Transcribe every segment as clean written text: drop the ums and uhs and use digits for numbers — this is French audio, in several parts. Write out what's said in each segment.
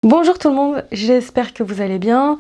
Bonjour tout le monde, j'espère que vous allez bien.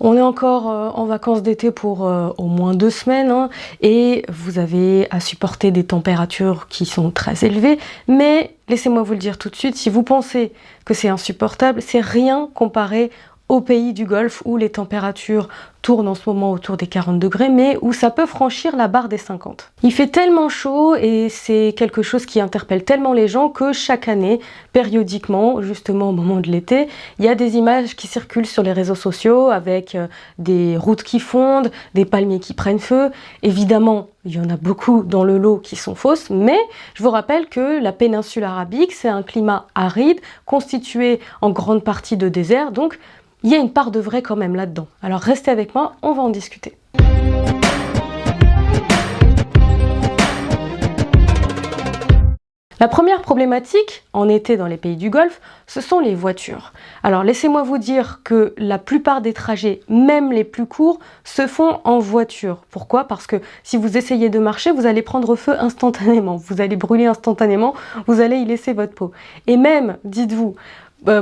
On est encore en vacances d'été pour au moins 2 semaines et vous avez à supporter des températures qui sont très élevées. Mais laissez-moi vous le dire tout de suite, si vous pensez que c'est insupportable, c'est rien comparé aux pays du Golfe où les températures tournent en ce moment autour des 40 degrés, mais où ça peut franchir la barre des 50. Il fait tellement chaud et c'est quelque chose qui interpelle tellement les gens que chaque année, périodiquement, justement au moment de l'été, il y a des images qui circulent sur les réseaux sociaux avec des routes qui fondent, des palmiers qui prennent feu. Évidemment, il y en a beaucoup dans le lot qui sont fausses, mais je vous rappelle que la péninsule arabique, c'est un climat aride, constitué en grande partie de désert, donc il y a une part de vrai quand même là-dedans. Alors restez avec moi, on va en discuter. La première problématique en été dans les pays du Golfe, ce sont les voitures. Alors laissez-moi vous dire que la plupart des trajets, même les plus courts, se font en voiture. Pourquoi? Parce que si vous essayez de marcher, vous allez prendre feu instantanément, vous allez brûler instantanément, vous allez y laisser votre peau. Et même, dites-vous,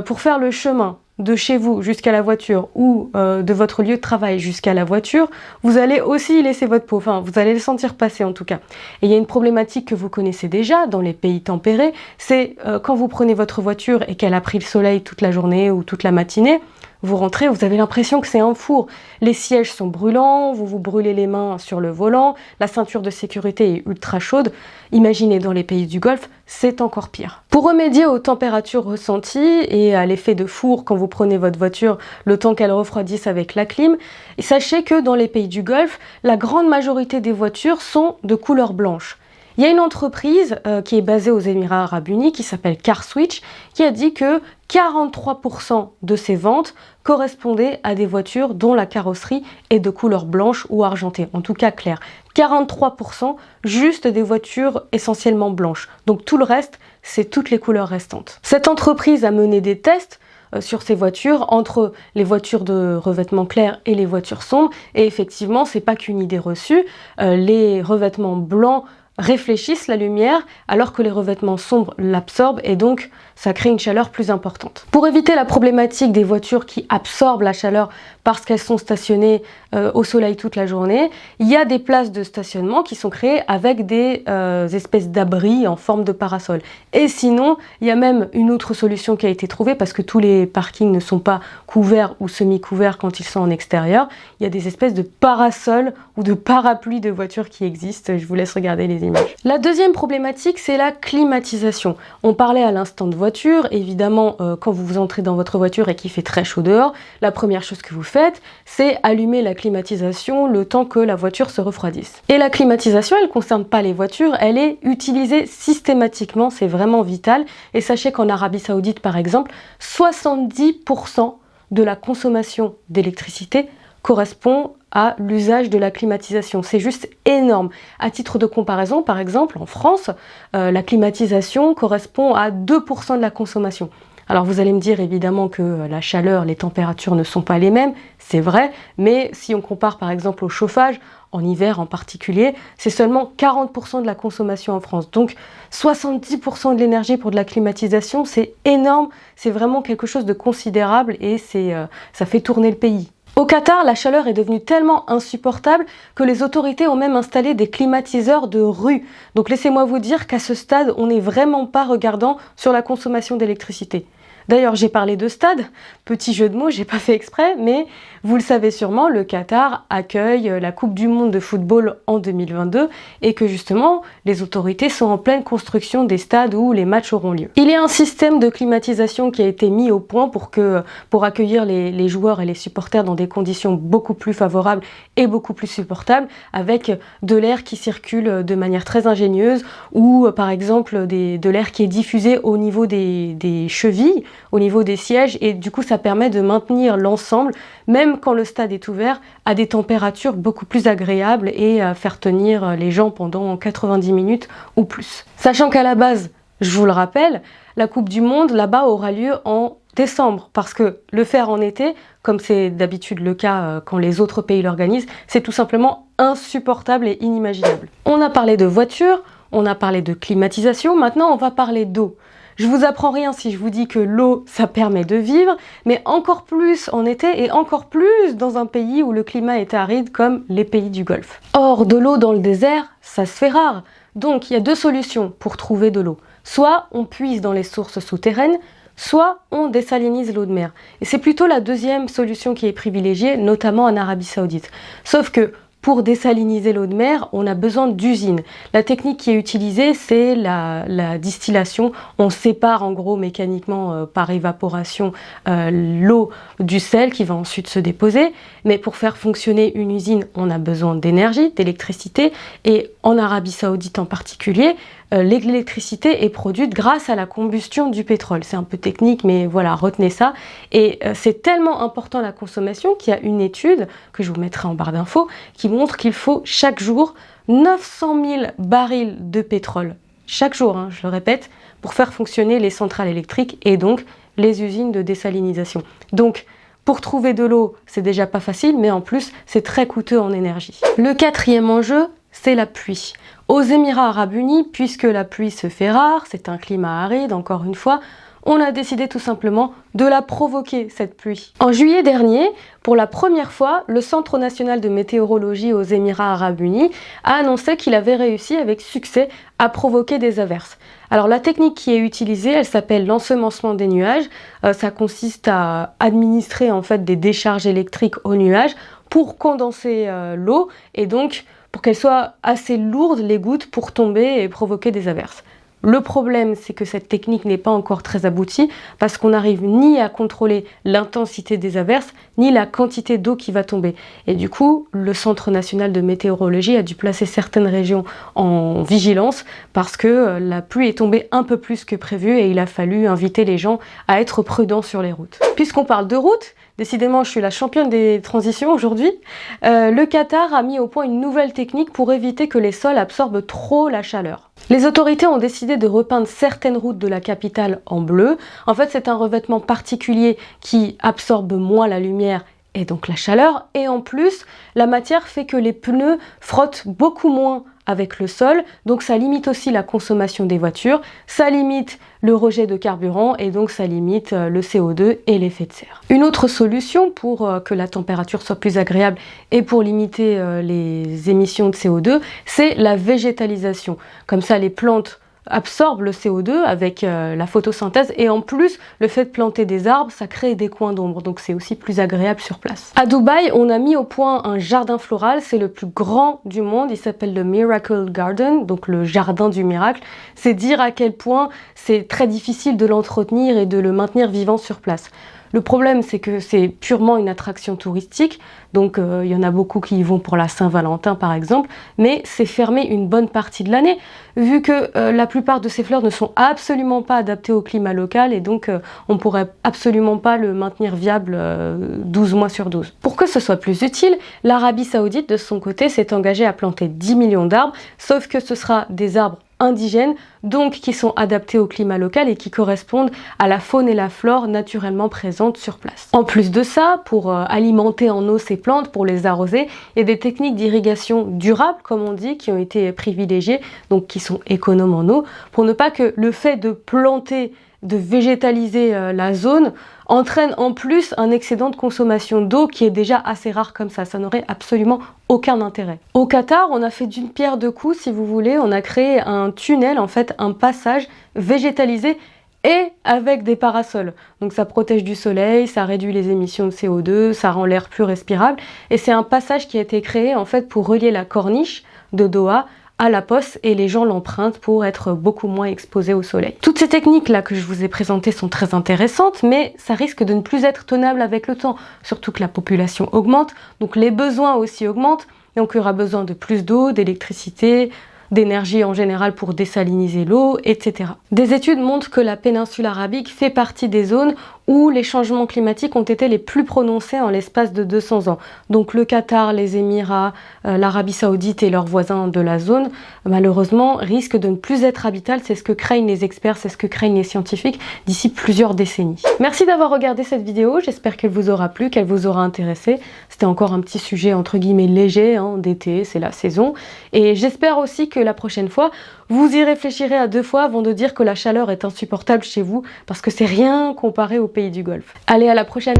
pour faire le chemin de chez vous jusqu'à la voiture ou de votre lieu de travail jusqu'à la voiture, vous allez aussi y laisser votre peau, enfin vous allez le sentir passer en tout cas. Et il y a une problématique que vous connaissez déjà dans les pays tempérés, c'est quand vous prenez votre voiture et qu'elle a pris le soleil toute la journée ou toute la matinée, vous rentrez, vous avez l'impression que c'est un four. Les sièges sont brûlants, vous vous brûlez les mains sur le volant, la ceinture de sécurité est ultra chaude. Imaginez dans les pays du Golfe, c'est encore pire. Pour remédier aux températures ressenties et à l'effet de four quand vous prenez votre voiture, le temps qu'elle refroidisse avec la clim, sachez que dans les pays du Golfe, la grande majorité des voitures sont de couleur blanche. Il y a une entreprise qui est basée aux Émirats Arabes Unis qui s'appelle CarSwitch qui a dit que 43% de ses ventes correspondaient à des voitures dont la carrosserie est de couleur blanche ou argentée, en tout cas claire. 43% juste des voitures essentiellement blanches. Donc tout le reste, c'est toutes les couleurs restantes. Cette entreprise a mené des tests sur ces voitures entre les voitures de revêtement clair et les voitures sombres et effectivement, c'est pas qu'une idée reçue. Les revêtements blancs réfléchissent la lumière alors que les revêtements sombres l'absorbent et donc ça crée une chaleur plus importante. Pour éviter la problématique des voitures qui absorbent la chaleur parce qu'elles sont stationnées au soleil toute la journée, il y a des places de stationnement qui sont créées avec des espèces d'abris en forme de parasol. Et sinon, il y a même une autre solution qui a été trouvée parce que tous les parkings ne sont pas couverts ou semi-couverts quand ils sont en extérieur. Il y a des espèces de parasols ou de parapluies de voitures qui existent. Je vous laisse regarder les images. La deuxième problématique, c'est la climatisation. On parlait à l'instant de voiture. Évidemment, quand vous entrez dans votre voiture et qu'il fait très chaud dehors, la première chose que vous faites, c'est allumer la climatisation le temps que la voiture se refroidisse. Et la climatisation, elle ne concerne pas les voitures, elle est utilisée systématiquement, c'est vraiment vital. Et sachez qu'en Arabie Saoudite, par exemple, 70% de la consommation d'électricité correspond à l'usage de la climatisation. C'est juste énorme. À titre de comparaison, par exemple, en France, la climatisation correspond à 2% de la consommation. Alors vous allez me dire évidemment que la chaleur, les températures ne sont pas les mêmes, c'est vrai, mais si on compare par exemple au chauffage, en hiver en particulier, c'est seulement 40% de la consommation en France. Donc 70% de l'énergie pour de la climatisation, c'est énorme, c'est vraiment quelque chose de considérable et ça fait tourner le pays. Au Qatar, la chaleur est devenue tellement insupportable que les autorités ont même installé des climatiseurs de rue. Donc laissez-moi vous dire qu'à ce stade, on n'est vraiment pas regardant sur la consommation d'électricité. D'ailleurs, j'ai parlé de stade, petit jeu de mots, j'ai pas fait exprès, mais vous le savez sûrement, le Qatar accueille la Coupe du Monde de football en 2022 et que justement, les autorités sont en pleine construction des stades où les matchs auront lieu. Il y a un système de climatisation qui a été mis au point pour accueillir les joueurs et les supporters dans des conditions beaucoup plus favorables et beaucoup plus supportables, avec de l'air qui circule de manière très ingénieuse ou par exemple de l'air qui est diffusé au niveau des chevilles, au niveau des sièges et du coup ça permet de maintenir l'ensemble même quand le stade est ouvert à des températures beaucoup plus agréables et à faire tenir les gens pendant 90 minutes ou plus. Sachant qu'à la base, je vous le rappelle, la Coupe du Monde là-bas aura lieu en décembre parce que le faire en été, comme c'est d'habitude le cas quand les autres pays l'organisent, c'est tout simplement insupportable et inimaginable. On a parlé de voitures, on a parlé de climatisation, maintenant on va parler d'eau. Je vous apprends rien si je vous dis que l'eau, ça permet de vivre, mais encore plus en été et encore plus dans un pays où le climat est aride comme les pays du Golfe. Or, de l'eau dans le désert, ça se fait rare. Donc, il y a deux solutions pour trouver de l'eau. Soit on puise dans les sources souterraines, soit on désalinise l'eau de mer. Et c'est plutôt la deuxième solution qui est privilégiée, notamment en Arabie Saoudite. Sauf que pour désaliniser l'eau de mer, on a besoin d'usines. La technique qui est utilisée, c'est la distillation. On sépare en gros mécaniquement par évaporation l'eau du sel qui va ensuite se déposer. Mais pour faire fonctionner une usine, on a besoin d'énergie, d'électricité. Et en Arabie Saoudite en particulier, l'électricité est produite grâce à la combustion du pétrole. C'est un peu technique, mais voilà, retenez ça. Et c'est tellement important la consommation qu'il y a une étude, que je vous mettrai en barre d'infos, qui montre qu'il faut chaque jour 900 000 barils de pétrole. Chaque jour, hein, je le répète, pour faire fonctionner les centrales électriques et donc les usines de désalinisation. Donc, pour trouver de l'eau, c'est déjà pas facile, mais en plus, c'est très coûteux en énergie. Le quatrième enjeu, c'est la pluie. Aux Émirats Arabes Unis, puisque la pluie se fait rare, c'est un climat aride, encore une fois, on a décidé tout simplement de la provoquer, cette pluie. En juillet dernier, pour la première fois, le Centre national de météorologie aux Émirats Arabes Unis a annoncé qu'il avait réussi avec succès à provoquer des averses. Alors la technique qui est utilisée, elle s'appelle l'ensemencement des nuages. Ça consiste à administrer en fait des décharges électriques aux nuages pour condenser l'eau et donc pour qu'elles soient assez lourdes, les gouttes, pour tomber et provoquer des averses. Le problème, c'est que cette technique n'est pas encore très aboutie parce qu'on n'arrive ni à contrôler l'intensité des averses, ni la quantité d'eau qui va tomber. Et du coup, le Centre national de météorologie a dû placer certaines régions en vigilance parce que la pluie est tombée un peu plus que prévu et il a fallu inviter les gens à être prudents sur les routes. Puisqu'on parle de routes, décidément, je suis la championne des transitions aujourd'hui. Le Qatar a mis au point une nouvelle technique pour éviter que les sols absorbent trop la chaleur. Les autorités ont décidé de repeindre certaines routes de la capitale en bleu. En fait, c'est un revêtement particulier qui absorbe moins la lumière et donc la chaleur. Et en plus, la matière fait que les pneus frottent beaucoup moins avec le sol, donc ça limite aussi la consommation des voitures, ça limite le rejet de carburant et donc ça limite le CO2 et l'effet de serre. Une autre solution pour que la température soit plus agréable et pour limiter les émissions de CO2, c'est la végétalisation. Comme ça, les plantes absorbe le CO2 avec la photosynthèse et en plus le fait de planter des arbres ça crée des coins d'ombre donc c'est aussi plus agréable sur place. À Dubaï on a mis au point un jardin floral, c'est le plus grand du monde, il s'appelle le Miracle Garden, donc le jardin du miracle. C'est dire à quel point c'est très difficile de l'entretenir et de le maintenir vivant sur place. Le problème, c'est que c'est purement une attraction touristique, donc il y en a beaucoup qui y vont pour la Saint-Valentin par exemple, mais c'est fermé une bonne partie de l'année, vu que la plupart de ces fleurs ne sont absolument pas adaptées au climat local et donc on pourrait absolument pas le maintenir viable 12 mois sur 12. Pour que ce soit plus utile, l'Arabie Saoudite de son côté s'est engagée à planter 10 millions d'arbres, sauf que ce sera des arbres indigènes, donc qui sont adaptés au climat local et qui correspondent à la faune et la flore naturellement présentes sur place. En plus de ça, pour alimenter en eau ces plantes, pour les arroser, il y a des techniques d'irrigation durables, comme on dit, qui ont été privilégiées, donc qui sont économes en eau, pour ne pas que le fait de planter, de végétaliser la zone entraîne en plus un excédent de consommation d'eau qui est déjà assez rare comme ça n'aurait absolument aucun intérêt. Au Qatar, on a fait d'une pierre deux coups si vous voulez, on a créé un tunnel, en fait un passage végétalisé et avec des parasols. Donc ça protège du soleil, ça réduit les émissions de CO2, ça rend l'air plus respirable et c'est un passage qui a été créé en fait pour relier la corniche de Doha à la poste et les gens l'empruntent pour être beaucoup moins exposés au soleil. Toutes ces techniques là que je vous ai présentées sont très intéressantes mais ça risque de ne plus être tenable avec le temps, surtout que la population augmente, donc les besoins aussi augmentent, donc il y aura besoin de plus d'eau, d'électricité, d'énergie en général pour désaliniser l'eau, etc. Des études montrent que la péninsule arabique fait partie des zones où les changements climatiques ont été les plus prononcés en l'espace de 200 ans. Donc le Qatar, les Émirats, l'Arabie Saoudite et leurs voisins de la zone, malheureusement, risquent de ne plus être habitables. C'est ce que craignent les experts, c'est ce que craignent les scientifiques d'ici plusieurs décennies. Merci d'avoir regardé cette vidéo, j'espère qu'elle vous aura plu, qu'elle vous aura intéressé. C'était encore un petit sujet entre guillemets léger, hein, d'été, c'est la saison. Et j'espère aussi que la prochaine fois, vous y réfléchirez à 2 fois avant de dire que la chaleur est insupportable chez vous, parce que c'est rien comparé aux pays du Golfe. Allez, à la prochaine!